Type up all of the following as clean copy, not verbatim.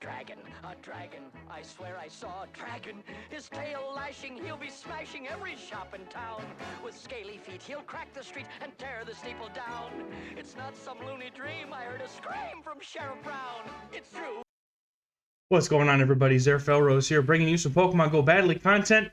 A dragon, I swear I saw a dragon. His tail lashing, he'll be smashing every shop in town. With scaly feet, he'll crack the street and tear the steeple down. It's not some loony dream, I heard a scream from Sheriff Brown. It's true. What's going on, everybody? Felrose here, bringing you some Pokemon Go Battle League content.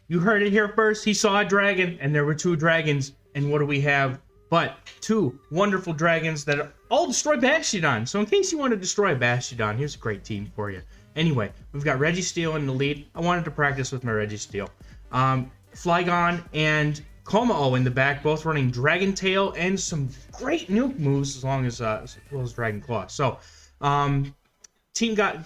You heard it here first. He saw a dragon, and there were two dragons. And what do we have? But two wonderful dragons that all destroy Bastiodon. So in case you want to destroy Bastiodon, here's a great team for you. Anyway, we've got Registeel in the lead. I wanted to practice with my Registeel. Flygon and kommo-o in the back, both running Dragon Tail and some great nuke moves as well as Dragon Claw. So,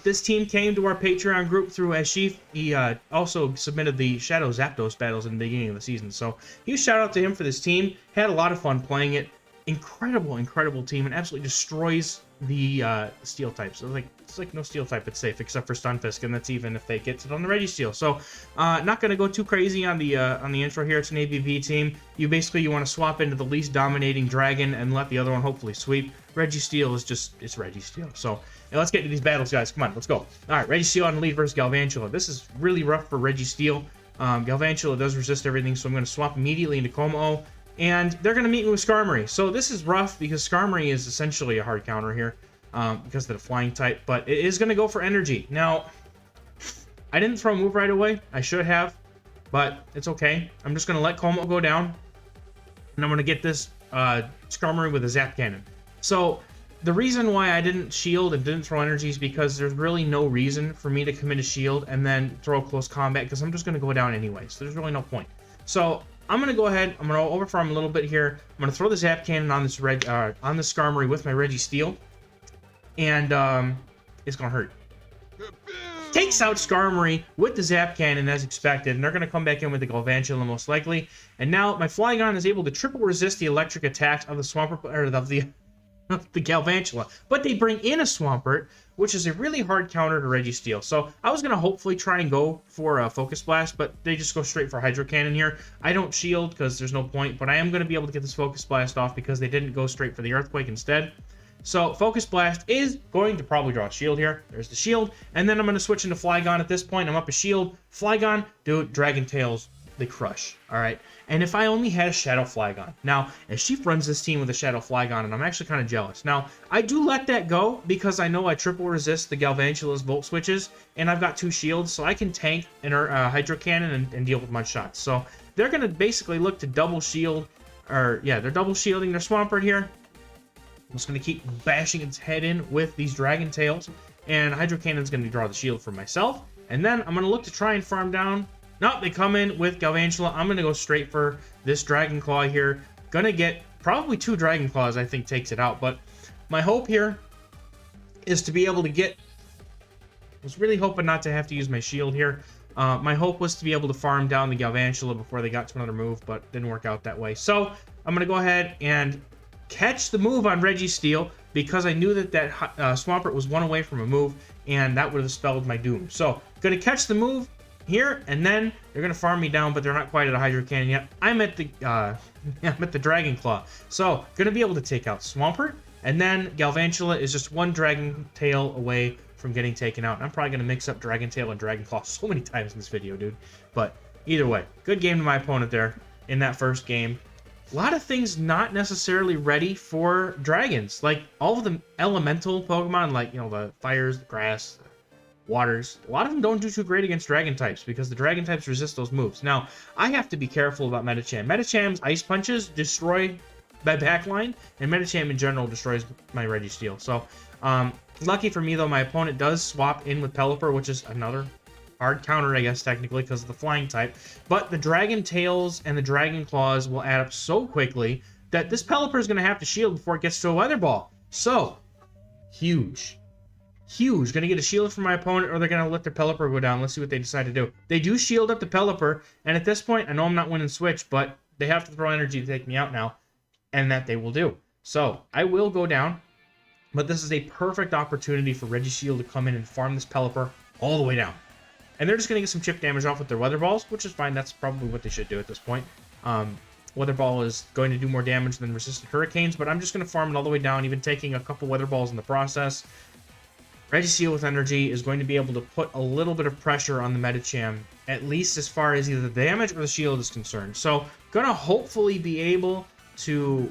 this team came to our Patreon group through zxevik. He also submitted the Shadow Zapdos battles in the beginning of the season. So huge shout out to him for this team. Had a lot of fun playing it. Incredible team, and absolutely destroys the steel types. So it's like no steel type it's safe except for Stunfisk, and that's even if they get it on the Registeel. So not gonna go too crazy on the intro here. It's an ABV team. You want to swap into the least dominating dragon and let the other one hopefully sweep. Registeel is it's Registeel. So let's get into these battles, guys. Come on, let's go. All right, Registeel on the lead versus Galvantula. This is really rough for Registeel. Galvantula does resist everything, so I'm going to swap immediately into kommo-o. And they're going to meet me with Skarmory. So this is rough because Skarmory is essentially a hard counter here because of the flying type. But it is going to go for energy. Now, I didn't throw a move right away. I should have, but it's okay. I'm just going to let kommo-o go down. And I'm going to get this Skarmory with a Zap Cannon. So the reason why I didn't shield and didn't throw energy is because there's really no reason for me to commit a shield and then throw close combat because I'm just going to go down anyway. So there's really no point. So I'm going to go ahead. I'm going to overfarm a little bit here. I'm going to throw the Zap Cannon on this Skarmory with my Registeel. And it's going to hurt. Takes out Skarmory with the Zap Cannon as expected, and they're going to come back in with the Galvantula most likely. And now my Flygon is able to triple resist the electric attacks of the Swampert, or of the Galvantula, but they bring in a Swampert, which is a really hard counter to Registeel. So I was going to hopefully try and go for a Focus Blast, but they just go straight for Hydro Cannon here. I don't shield because there's no point, but I am going to be able to get this Focus Blast off because they didn't go straight for the Earthquake instead. So Focus Blast is going to probably draw a shield here. There's the shield, and then I'm going to switch into Flygon at this point. I'm up a shield. Flygon, dude, Dragon Tails, they crush. All right. And if I only had a Shadow Flygon. Now, zxevik runs this team with a Shadow Flygon, and I'm actually kind of jealous. Now, I do let that go because I know I triple resist the Galvantula's Volt Switches, and I've got two shields, so I can tank an Hydro Cannon and deal with mud shots. So they're going to basically look to double shield, or yeah, they're double shielding their Swampert here. I'm just going to keep bashing its head in with these Dragon Tails, and Hydro Cannon's going to draw the shield for myself. And then I'm going to look to try and farm down. Nope, they come in with Galvantula. I'm going to go straight for this Dragon Claw here. Going to get probably two Dragon Claws, I think, takes it out. But my hope here is to be able to get... I was really hoping not to have to use my shield here. My hope was to be able to farm down the Galvantula before they got to another move, but didn't work out that way. So I'm going to go ahead and catch the move on Registeel because I knew that Swampert was one away from a move, and that would have spelled my doom. So going to catch the move here, and then they're gonna farm me down, but they're not quite at a Hydro Cannon yet. I'm at the Dragon Claw, so gonna be able to take out Swampert, and then Galvantula is just one Dragon Tail away from getting taken out. And I'm probably gonna mix up Dragon Tail and Dragon Claw so many times in this video, dude. But either way, good game to my opponent there in that first game. A lot of things not necessarily ready for dragons, like all of the elemental Pokemon, like the fires, the grass, waters. A lot of them don't do too great against dragon types because the dragon types resist those moves. Now, I have to be careful about Medicham. Medicham's Ice Punches destroy my backline, and Medicham in general destroys my Registeel. So, lucky for me, though, my opponent does swap in with Pelipper, which is another hard counter, I guess, technically, because of the flying type. But the Dragon Tails and the Dragon Claws will add up so quickly that this Pelipper is going to have to shield before it gets to a Weather Ball. So, huge. Going to get a shield from my opponent, or they're going to let their Pelipper go down. Let's see what they decide to do. They do shield up the Pelipper, and at this point, I know I'm not winning Switch, but they have to throw energy to take me out now, and that they will do. So, I will go down, but this is a perfect opportunity for Registeel to come in and farm this Pelipper all the way down. And they're just going to get some chip damage off with their Weather Balls, which is fine. That's probably what they should do at this point. Weather Ball is going to do more damage than Resistant Hurricanes, but I'm just going to farm it all the way down, even taking a couple Weather Balls in the process. Registeel with energy is going to be able to put a little bit of pressure on the Medicham, at least as far as either the damage or the shield is concerned. So, gonna hopefully be able to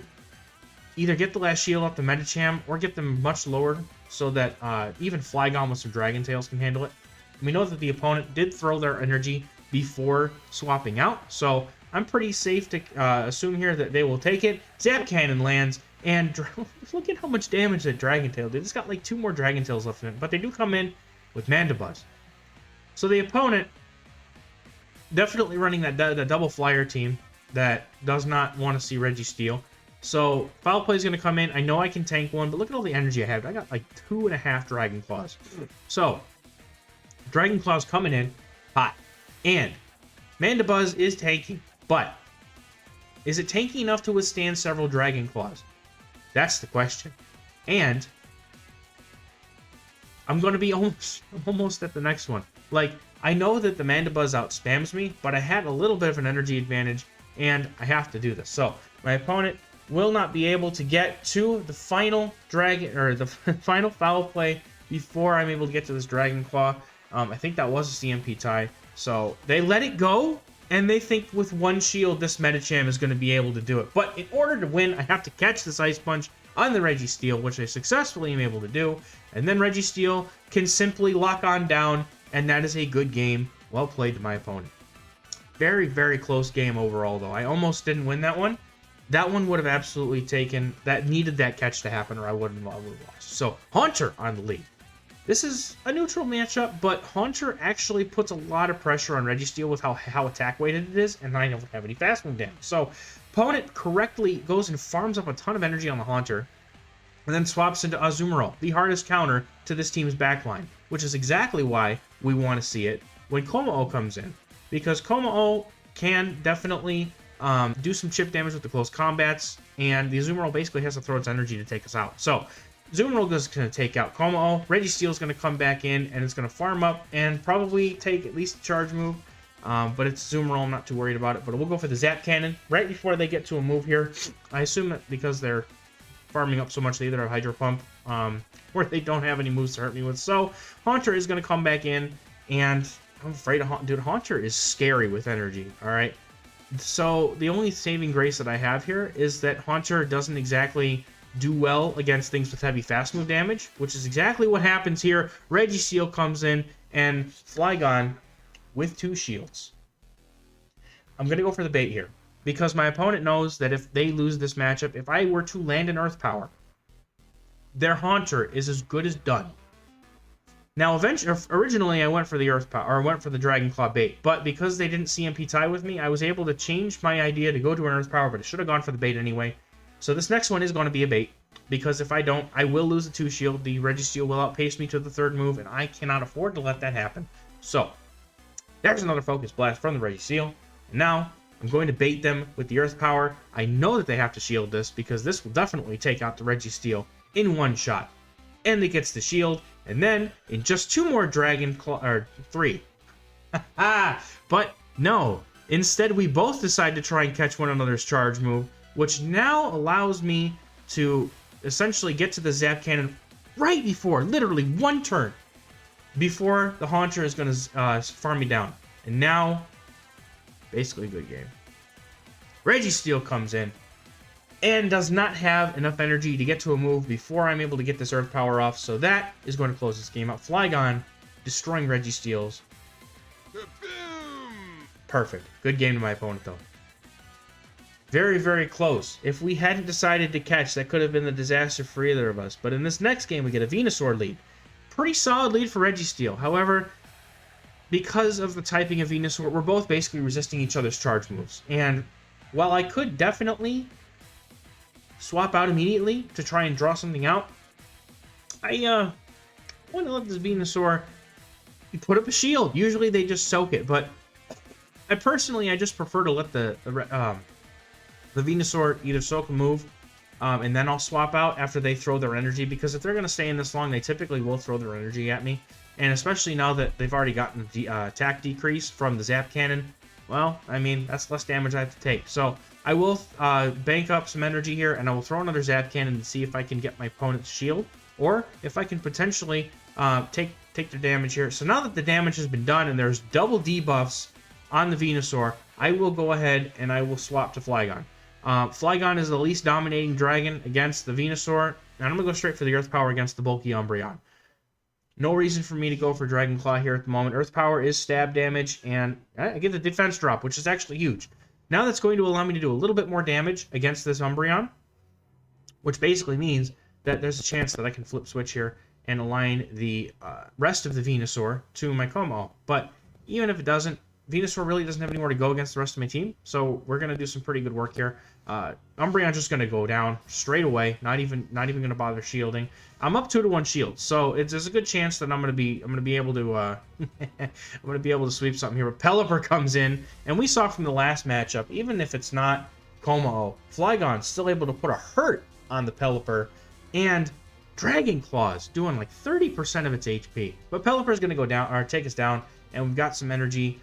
either get the last shield off the Medicham or get them much lower so that even Flygon with some Dragon Tails can handle it. We know that the opponent did throw their energy before swapping out, so I'm pretty safe to assume here that they will take it. Zap Cannon lands, and look at how much damage that Dragon Tail did. It's got like 2 more Dragon Tails left in it, but they do come in with Mandibuzz. So the opponent definitely running that double flyer team that does not want to see Registeel. So Foul Play is going to come in. I know I can tank one, but look at all the energy I have. I got like 2.5 Dragon Claws. So Dragon Claws coming in hot. And Mandibuzz is tanking, but is it tanky enough to withstand several Dragon Claws? That's the question. And I'm going to be almost at the next one. Like, I know that the Mandibuzz outspams me, but I had a little bit of an energy advantage, and I have to do this. So, my opponent will not be able to get to the final Dragon, or the final Foul Play before I'm able to get to this Dragon Claw. I think that was a CMP tie. So, they let it go, and they think with one shield, this Medicham is going to be able to do it. But in order to win, I have to catch this Ice Punch on the Registeel, which I successfully am able to do. And then Registeel can simply lock on down, and that is a good game. Well played to my opponent. Very, very close game overall, though. I almost didn't win that one. That one would have absolutely needed that catch to happen, or I would have lost. So, Haunter on the lead. This is a neutral matchup, but Haunter actually puts a lot of pressure on Registeel with how attack weighted it is, and I don't have any fast move damage. So, opponent correctly goes and farms up a ton of energy on the Haunter, and then swaps into Azumarill, the hardest counter to this team's backline, which is exactly why we want to see it when kommo-o comes in, because kommo-o can definitely do some chip damage with the close combats, and the Azumarill basically has to throw its energy to take us out. So, Azumarill is going to take out kommo-o. Registeel is going to come back in, and it's going to farm up and probably take at least a charge move. But it's Azumarill, I'm not too worried about it. But we'll go for the Zap Cannon right before they get to a move here. I assume that because they're farming up so much, they either have Hydro Pump, or they don't have any moves to hurt me with. So, Haunter is going to come back in, and I'm afraid of Haunter. Dude, Haunter is scary with energy, alright? So, the only saving grace that I have here is that Haunter doesn't exactly do well against things with heavy fast move damage, which is exactly what happens here. Registeel comes in, and Flygon with 2 shields. I'm going to go for the bait here, because my opponent knows that if they lose this matchup, if I were to land an Earth Power, their Haunter is as good as done. Now, originally I went for the Earth Power, or went for the Dragon Claw bait, but because they didn't CMP tie with me, I was able to change my idea to go to an Earth Power, but I should have gone for the bait anyway. So this next one is going to be a bait, because if I don't, I will lose the 2 shield. The Registeel will outpace me to the 3rd move, and I cannot afford to let that happen. So, there's another Focus Blast from the Registeel. And now, I'm going to bait them with the Earth Power. I know that they have to shield this, because this will definitely take out the Registeel in one shot. And it gets the shield, and then, in just 2 more Dragon Claw, or 3. But, no. Instead, we both decide to try and catch one another's charge move, which now allows me to essentially get to the Zap Cannon right before, literally 1 turn, before the Haunter is going to farm me down. And now, basically a good game. Registeel comes in and does not have enough energy to get to a move before I'm able to get this Earth Power off, so that is going to close this game out. Flygon destroying Registeel. Perfect. Good game to my opponent, though. Very, very close. If we hadn't decided to catch, that could have been the disaster for either of us. But in this next game, we get a Venusaur lead. Pretty solid lead for Registeel. However, because of the typing of Venusaur, we're both basically resisting each other's charge moves. And while I could definitely swap out immediately to try and draw something out, I want to let this Venusaur put up a shield. Usually they just soak it, but I just prefer to let the Venusaur either soak a move, and then I'll swap out after they throw their energy, because if they're going to stay in this long, they typically will throw their energy at me. And especially now that they've already gotten the attack decrease from the Zap Cannon, well, I mean, that's less damage I have to take. So I will bank up some energy here, and I will throw another Zap Cannon to see if I can get my opponent's shield, or if I can potentially take their damage here. So now that the damage has been done and there's double debuffs on the Venusaur, I will go ahead and I will swap to Flygon. Flygon is the least dominating dragon against the Venusaur, and I'm going to go straight for the Earth Power against the bulky Umbreon. No reason for me to go for Dragon Claw here at the moment. Earth Power is stab damage, and I get the defense drop, which is actually huge. Now that's going to allow me to do a little bit more damage against this Umbreon, which basically means that there's a chance that I can flip switch here and align the rest of the Venusaur to my kommo-o. But even if it doesn't, Venusaur really doesn't have anywhere to go against the rest of my team, so we're going to do some pretty good work here. Umbreon's just going to go down straight away, not even going to bother shielding. I'm up 2-1 shield, so there's a good chance that I'm going to be able to I'm going to be able to sweep something here. But Pelipper comes in, and we saw from the last matchup, even if it's not kommo-o, Flygon's still able to put a hurt on the Pelipper, and Dragon Claw's doing like 30% of its HP. But Pelipper's going to go down, or take us down, and we've got some energy.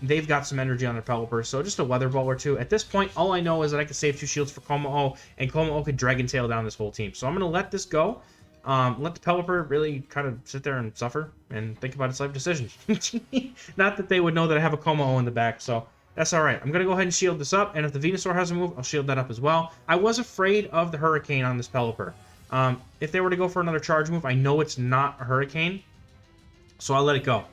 They've got some energy on their Pelipper, so just a Weather Ball or two. At this point, all I know is that I can save 2 shields for kommo-o, and kommo-o could Dragon Tail down this whole team. So I'm going to let this go. Let the Pelipper really kind of sit there and suffer and think about its life decisions. Not that they would know that I have a kommo-o in the back, so that's all right. I'm going to go ahead and shield this up, and if the Venusaur has a move, I'll shield that up as well. I was afraid of the Hurricane on this Pelipper. If they were to go for another charge move, I know it's not a Hurricane, so I'll let it go.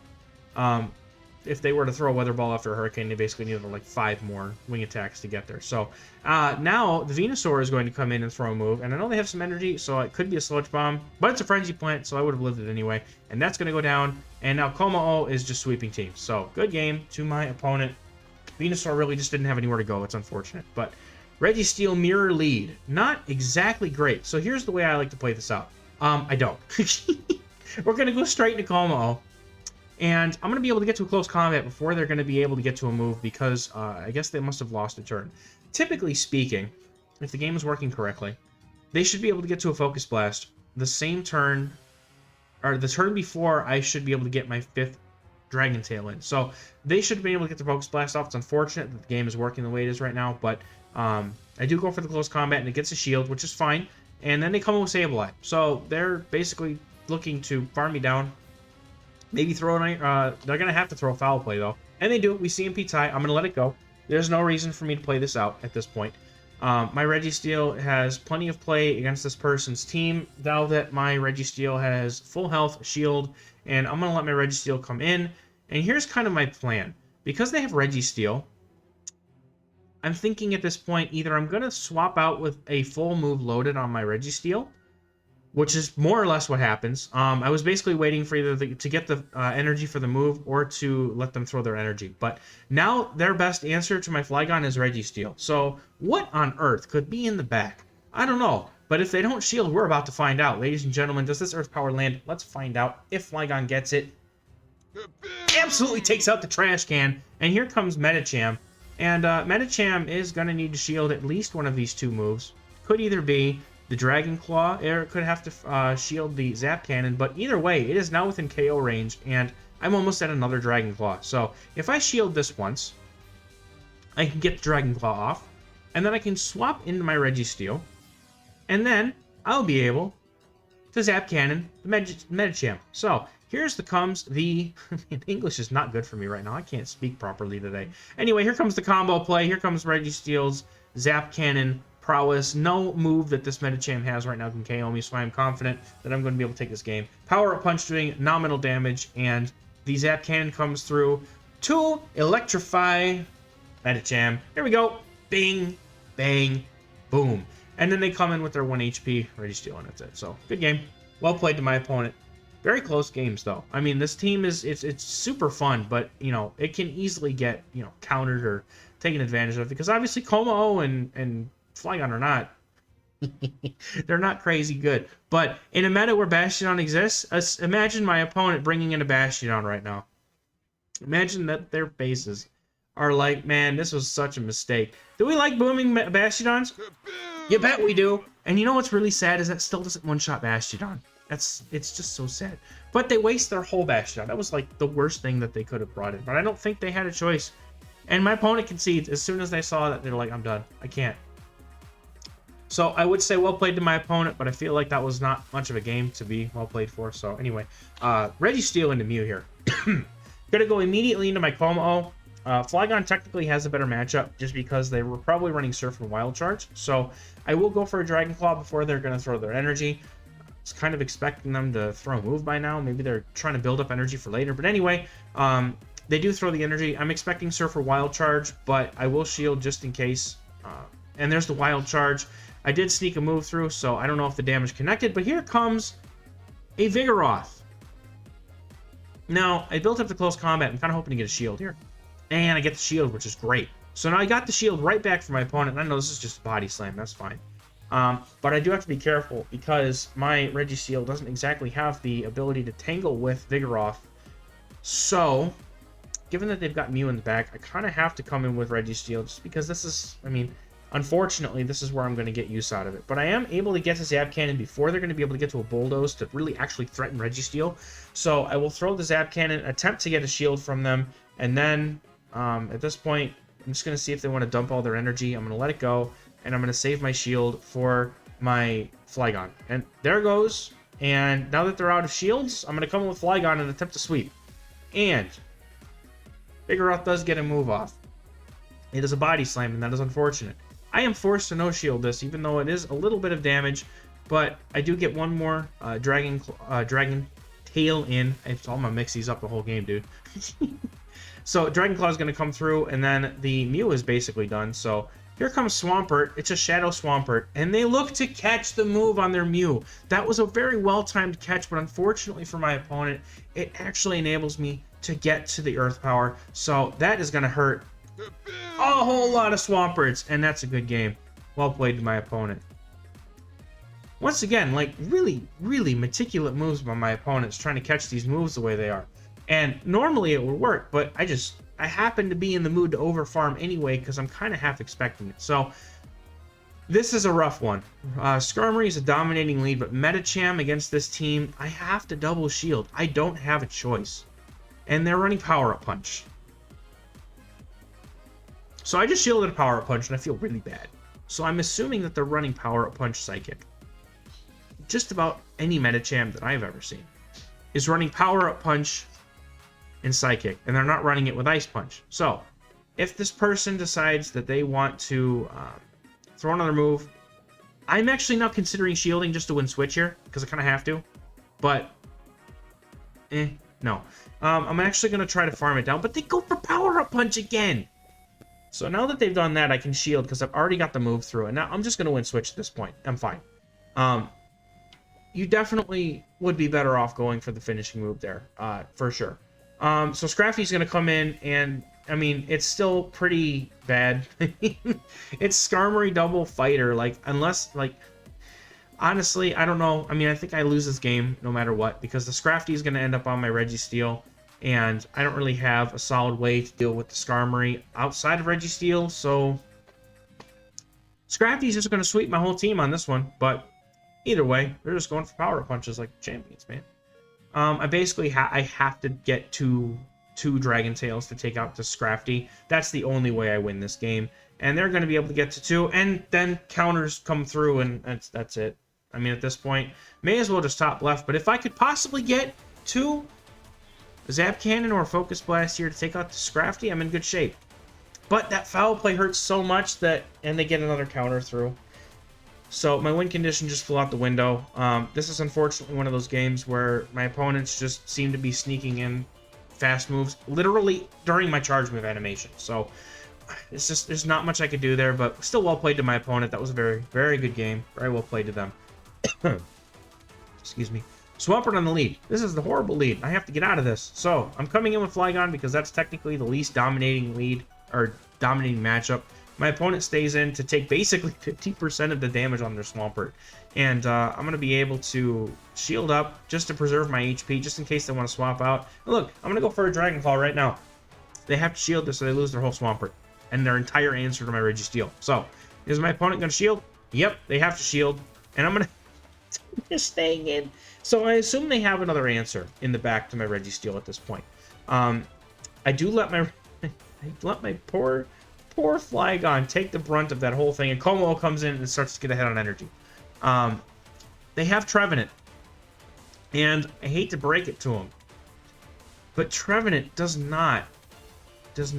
If they were to throw a Weather Ball after a Hurricane, they basically needed like 5 more wing attacks to get there. So now the Venusaur is going to come in and throw a move, and I know they have some energy, so it could be a Sludge Bomb, but it's a Frenzy Plant, so I would have lived it anyway, and that's going to go down, and now kommo-o is just sweeping teams. So good game to my opponent. Venusaur really just didn't have anywhere to go. It's unfortunate, but Registeel mirror lead, not exactly great. So here's the way I like to play this out. I don't. We're going to go straight into kommo-o. And I'm going to be able to get to a close combat before they're going to be able to get to a move because I guess they must have lost a turn. Typically speaking, if the game is working correctly, they should be able to get to a Focus Blast the same turn, or the turn before I should be able to get my 5th Dragon Tail in. So they should be able to get the Focus Blast off. It's unfortunate that the game is working the way it is right now, but I do go for the close combat and it gets a shield, which is fine. And then they come in with Sableye. So they're basically looking to farm me down. Maybe throw they're going to have to throw a Foul Play, though. And they do. We CMP tie. I'm going to let it go. There's no reason for me to play this out at this point. My Registeel has plenty of play against this person's team. Now that my Registeel has full health, shield, and I'm going to let my Registeel come in. And here's kind of my plan. Because they have Registeel, I'm thinking at this point either I'm going to swap out with a full move loaded on my Registeel, which is more or less what happens. I was basically waiting for either to get the energy for the move or to let them throw their energy. But now their best answer to my Flygon is Registeel. So what on earth could be in the back? I don't know. But if they don't shield, we're about to find out. Ladies and gentlemen, does this Earth Power land? Let's find out if Flygon gets it. Absolutely takes out the trash can. And here comes Medicham. And Medicham is going to need to shield at least one of these 2 moves. Could either be the Dragon Claw, or it could have to shield the Zap Cannon, but either way, it is now within KO range, and I'm almost at another Dragon Claw. So if I shield this once, I can get the Dragon Claw off, and then I can swap into my Registeel, and then I'll be able to Zap Cannon the Medicham. So here's the English is not good for me right now. I can't speak properly today. Anyway, here comes the combo play. Here comes Registeel's Zap Cannon prowess. No move that this Medicham has right now can KO me, so I'm confident that I'm going to be able to take this game. Power Up Punch doing nominal damage, and the Zap Cannon comes through to electrify Medicham. Here we go. Bing, bang, boom. And then they come in with their 1 HP Registeel, and that's it. So, good game. Well played to my opponent. Very close games, though. I mean, this team it's super fun, but, you know, it can easily get, you know, countered or taken advantage of, because obviously kommo-o and Flygon are not. They're not crazy good. But in a meta where Bastion exists, imagine my opponent bringing in a Bastion right now. Imagine that their faces are like, man, this was such a mistake. Do we like booming Bastions? You bet we do. And you know what's really sad is that still doesn't one-shot Bastion. It's just so sad. But they waste their whole Bastion. That was like the worst thing that they could have brought in. But I don't think they had a choice. And my opponent concedes. As soon as they saw that, they're like, I'm done. I can't. So I would say well played to my opponent, but I feel like that was not much of a game to be well played for. So anyway, Registeel into Mew here. Gonna go immediately into my kommo-o. Flygon technically has a better matchup just because they were probably running Surf and Wild Charge. So I will go for a Dragon Claw before they're going to throw their energy. I was kind of expecting them to throw a move by now. Maybe they're trying to build up energy for later. But anyway, they do throw the energy. I'm expecting Surf or Wild Charge, but I will shield just in case. And there's the Wild Charge. I did sneak a move through, so I don't know if the damage connected. But here comes a Vigoroth. Now, I built up the close combat. I'm kind of hoping to get a shield here. And I get the shield, which is great. So now I got the shield right back from my opponent. And I know this is just a body slam. That's fine. But I do have to be careful because my Registeel doesn't exactly have the ability to tangle with Vigoroth. So, given that they've got Mew in the back, I kind of have to come in with Registeel just because this is, I mean, unfortunately, this is where I'm going to get use out of it. But I am able to get to Zap Cannon before they're going to be able to get to a Bulldoze to really actually threaten Registeel. So I will throw the Zap Cannon, attempt to get a shield from them, and then at this point, I'm just going to see if they want to dump all their energy. I'm going to let it go, and I'm going to save my shield for my Flygon. And there goes. And now that they're out of shields, I'm going to come in with Flygon and attempt to sweep. And Vigoroth does get a move off. It is a body slam, and that is unfortunate. I am forced to no-shield this, even though it is a little bit of damage, but I do get one more Dragon Tail in. It's all my mixies up the whole game, dude. So Dragon Claw is going to come through, and then the Mew is basically done. So here comes Swampert. It's a Shadow Swampert, and they look to catch the move on their Mew. That was a very well-timed catch, but unfortunately for my opponent, it actually enables me to get to the Earth Power. So that is going to hurt a whole lot of Swamperts, and that's a good game. Well played to my opponent. Once again, like really, really meticulous moves by my opponents trying to catch these moves the way they are. And normally it would work, but I happen to be in the mood to overfarm anyway because I'm kind of half expecting it. So this is a rough one. Skarmory is a dominating lead, but Medicham against this team, I have to double shield. I don't have a choice. And they're running Power Up Punch. So I just shielded a Power Up Punch and I feel really bad. So I'm assuming that they're running Power Up Punch Psychic. Just about any Medicham that I've ever seen is running Power Up Punch and Psychic, and they're not running it with Ice Punch. So if this person decides that they want to throw another move, I'm actually now considering shielding just to win switch here because I kind of have to, but no. I'm actually going to try to farm it down, but they go for Power Up Punch again. So now that they've done that, I can shield because I've already got the move through, and now I'm just going to win switch at this point. I'm fine. You definitely would be better off going for the finishing move there, for sure. So Scrafty's going to come in, and, I mean, it's still pretty bad. It's Skarmory double fighter, like, unless, like, honestly, I don't know. I mean, I think I lose this game no matter what, because the Scrafty is going to end up on my Registeel, and I don't really have a solid way to deal with the Skarmory outside of Registeel, so Scrafty's just going to sweep my whole team on this one, but either way, they're just going for Power Punches like champions, man. I basically I have to get two Dragon Tails to take out the Scrafty. That's the only way I win this game. And they're going to be able to get to 2, and then counters come through, and that's it. I mean, at this point, may as well just top left. But if I could possibly get 2 Zap Cannon or Focus Blast here to take out the Scrafty, I'm in good shape. But that foul play hurts so much that, and they get another counter through. So my win condition just flew out the window. This is unfortunately one of those games where my opponents just seem to be sneaking in fast moves, literally during my charge move animation. So it's just, there's not much I could do there, but still well played to my opponent. That was a very, very good game. Very well played to them. Excuse me. Swampert on the lead. This is the horrible lead. I have to get out of this. So I'm coming in with Flygon because that's technically the least dominating lead, or dominating matchup. My opponent stays in to take basically 50% of the damage on their Swampert. And I'm going to be able to shield up just to preserve my HP, just in case they want to swap out. And look, I'm going to go for a Dragon Claw right now. They have to shield this so they lose their whole Swampert and their entire answer to my Registeel. So, is my opponent going to shield? Yep, they have to shield. And I'm going to just staying in. So I assume they have another answer in the back to my Registeel at this point. I do let my... I let my poor poor Flygon take the brunt of that whole thing, and Kommo-o comes in and starts to get ahead on energy. They have Trevenant, and I hate to break it to them, but Trevenant does not beat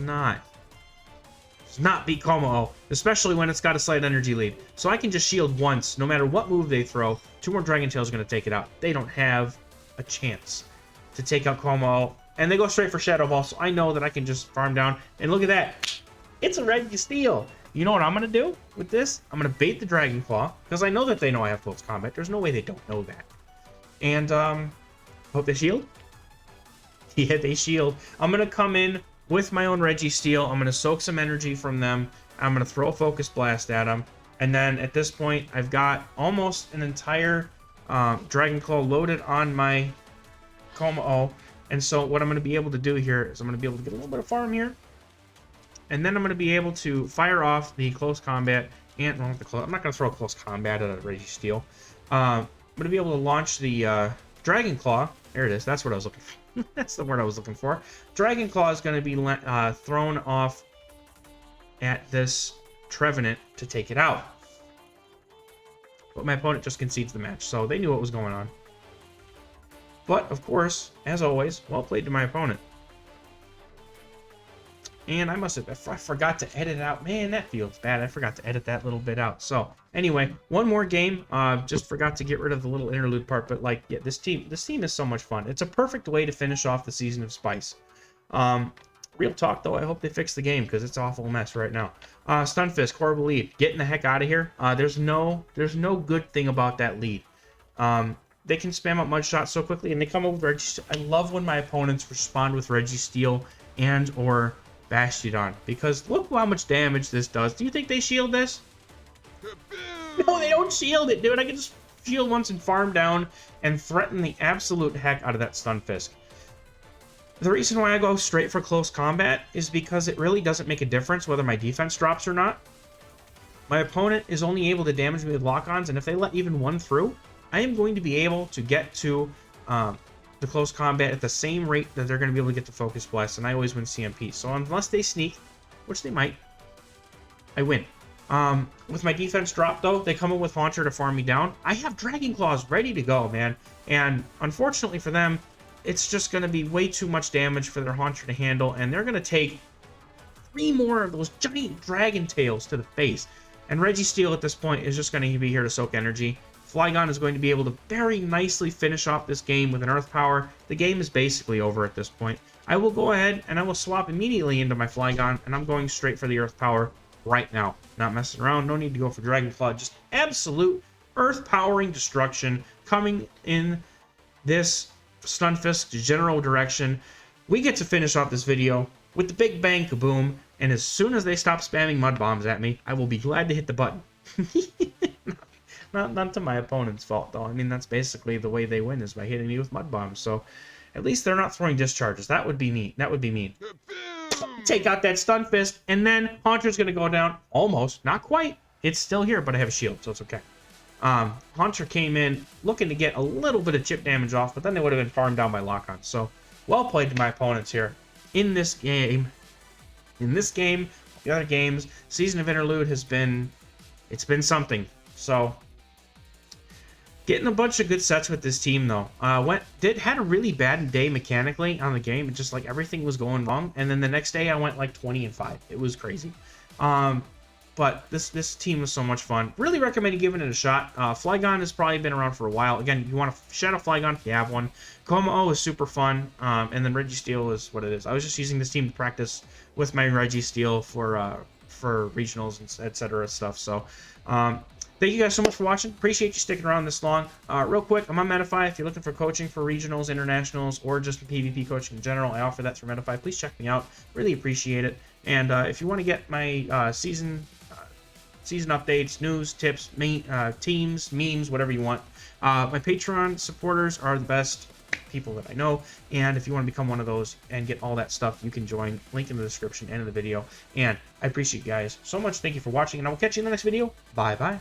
Kommo-o, especially when it's got a slight energy lead. So I can just shield once, no matter what move they throw. 2 more Dragon Tails are going to take it out. They don't have a chance to take out Kommo-o, and they go straight for Shadow Ball, so I know that I can just farm down. And look at that. It's a Registeel. You know what I'm going to do with this? I'm going to bait the Dragon Claw, because I know that they know I have close combat. There's no way they don't know that. And, hope they shield. Yeah, they shield. I'm going to come in with my own Registeel. I'm going to soak some energy from them. I'm going to throw a Focus Blast at them. And then at this point, I've got almost an entire Dragon Claw loaded on my Kommo-o. And so what I'm going to be able to do here is I'm going to be able to get a little bit of farm here. And then I'm going to be able to fire off the close combat. And I'm not going to throw a close combat at a Registeel. I'm going to be able to launch the Dragon Claw. There it is. That's what I was looking for. That's the word I was looking for. Dragon Claw is going to be thrown off at this Trevenant to take it out. But my opponent just concedes the match, so they knew what was going on. But, of course, as always, well played to my opponent. And I forgot to edit it out. Man, that feels bad. I forgot to edit that little bit out. So, anyway, one more game. Just forgot to get rid of the little interlude part. But, like, yeah, this team is so much fun. It's a perfect way to finish off the Season of Spice. Real talk, though, I hope they fix the game, because it's an awful mess right now. Stunfisk, horrible lead. Getting the heck out of here. There's no good thing about that lead. They can spam up Mud Shot so quickly, and they come up with Registeel. I love when my opponents respond with Registeel and or Bastiodon, because look how much damage this does. Do you think they shield this? No, they don't shield it, dude. I can just shield once and farm down and threaten the absolute heck out of that Stunfisk. The reason why I go straight for close combat is because it really doesn't make a difference whether my defense drops or not. My opponent is only able to damage me with lock-ons, and if they let even one through, I am going to be able to get to the close combat at the same rate that they're going to be able to get the Focus Blast, and I always win CMP. So unless they sneak, which they might, I win. With my defense drop, though, they come in with Haunter to farm me down. I have Dragon Claws ready to go, man. And unfortunately for them, it's just going to be way too much damage for their Haunter to handle, and they're going to take 3 more of those giant Dragon Tails to the face. And Registeel at this point is just going to be here to soak energy. Flygon is going to be able to very nicely finish off this game with an Earth Power. The game is basically over at this point. I will go ahead and I will swap immediately into my Flygon, and I'm going straight for the Earth Power right now. Not messing around, no need to go for Dragon Claw, just absolute Earth Powering destruction coming in this Stunfisk's general direction. We get to finish off this video with the Big Bang Kaboom, and as soon as they stop spamming Mud Bombs at me, I will be glad to hit the button. Not to my opponent's fault, though. I mean, that's basically the way they win, is by hitting me with Mud Bombs. So, at least they're not throwing discharges. That would be mean. That would be mean. Take out that Stunfisk, and then Haunter's going to go down. Almost. Not quite. It's still here, but I have a shield, so it's okay. Haunter came in looking to get a little bit of chip damage off, but then they would have been farmed down by lock-ons. So, well played to my opponents here. In this game, the other games, Season of Interlude has been... It's been something. So... Getting a bunch of good sets with this team, though. Had a really bad day mechanically on the game. It just, like, everything was going wrong. And then the next day, I went, like, 20-5. It was crazy. But this team was so much fun. Really recommend giving it a shot. Flygon has probably been around for a while. Again, you want to Shadow Flygon if you have one. Kommo-o is super fun. And then Registeel is what it is. I was just using this team to practice with my Registeel for regionals and etc. stuff. So, thank you guys so much for watching. Appreciate you sticking around this long. Real quick, I'm on Metafy. If you're looking for coaching for regionals, internationals, or just PvP coaching in general, I offer that through Metafy. Please check me out. Really appreciate it. And if you want to get my season updates, news, tips, teams, memes, whatever you want, my Patreon supporters are the best people that I know. And if you want to become one of those and get all that stuff, you can join. Link in the description and in the video. And I appreciate you guys so much. Thank you for watching, and I will catch you in the next video. Bye-bye.